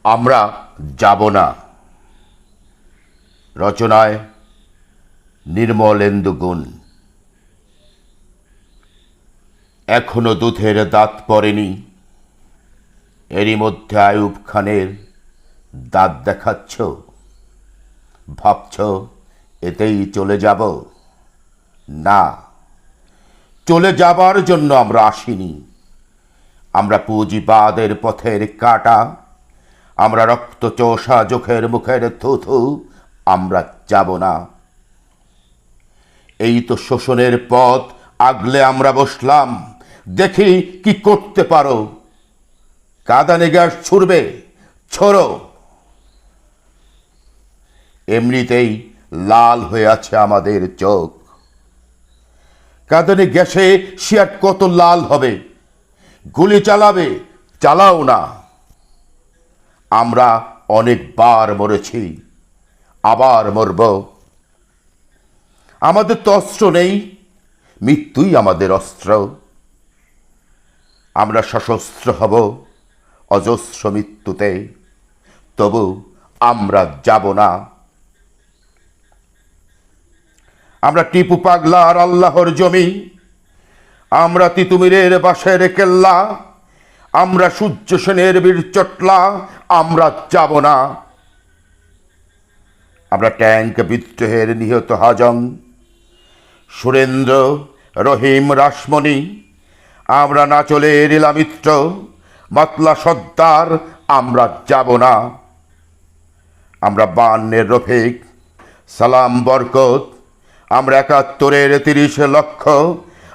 আমরা যাব না। রচনায় নির্মলেন্দু গুণ। এখনো দুধের দাঁত পড়েনি, এরই মধ্যে আইয়ুব খানের দাঁত দেখাচ্ছ। ভাবছ এতেই চলে যাব? না, চলে যাবার জন্য আমরা আসিনি। আমরা পুঁজিবাদের পথের কাঁটা, আমরা রক্তচোষা চোখের মুখের থুথু। আমরা যাব না। এই তো শোষণের পথ আগলে আমরা বসলাম, দেখি কি করতে পারো। কাঁদানে গ্যাস ছুড়বে, ছোড়ো। এমনিতেই লাল হয়ে আছে আমাদের চোখ। কাঁদানে গ্যাসে সে আর কত লাল হবে? গুলি চালাবে, চালাও না। আমরা অনেকবার মরেছি, আবার মরব। আমাদের তো অস্ত্র নেই, মৃত্যুই আমাদের অস্ত্র। আমরা সশস্ত্র হব অজস্র মৃত্যুতে, তবু আমরা যাব না। আমরা টিপু পাগলা আর আল্লাহর জমি, আমরা তিতুমিরের বাঁশের কেল্লা, আমরা সূর্য সেনের বীর চটলা। আমরা যাব না। আমরা ট্যাঙ্ক বিদ্রোহের নিহত হাজং, সুরেন্দ্র, রহিম, রাসমণি, আমরা নাচলের ইলামিত্র, মাতলা সর্দার। আমরা যাব না। আমরা 52-এর রফিক, সালাম বরকত, আমরা 71-এর 30 লক্ষ,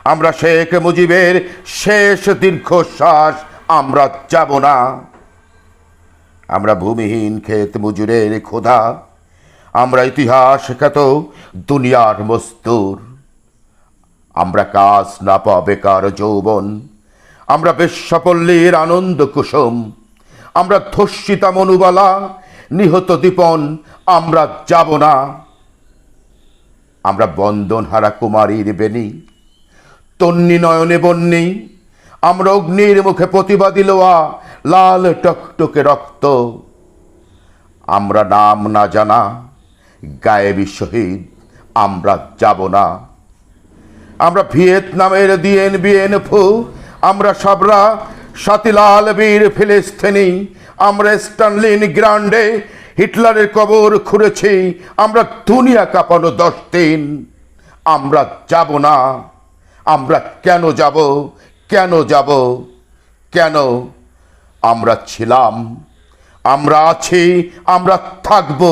আমরা শেখ মুজিবের শেষ দীর্ঘশ্বাস। আমরা যাব না। আমরা ভূমিহীন ক্ষেত মজুরের ক্ষুধা, আমরা ইতিহাস খ্যাত দুনিয়ার মস্তুর। আমরা কাজ না পাওয়া বেকার যৌবন, আমরা বেশ্যাপল্লীর আনন্দ কুসুম, আমরা ধর্ষিতা মনুবালা, নিহত দীপন। আমরা যাব না। আমরা বন্দনহারা কুমারীর বেনি, তন্নি নয়নে বন্যি, আমরা অগ্নির মুখে প্রতিবাদী লোয়া, লাল টকটকে রক্ত। আমরা নাম না জানা গায়েবী শহীদ। আমরা যাব না। আমরা ভিয়েতনামের দিয়েন বিয়েন ফু, আমরা সাবরা, সাতিলাল বীর ফিলিস্তিনি, আমরা স্টানলিন গ্রান্ডে হিটলারের কবর খুঁড়েছি। আমরা দুনিয়া কাঁপানো 10 দিন। আমরা যাব না। আমরা কেন যাব? কেন যাব? কেন? আমরা ছিলাম, আমরা আছি, আমরা থাকব।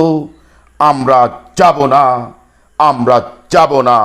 আমরা যাব না। আমরা যাব না।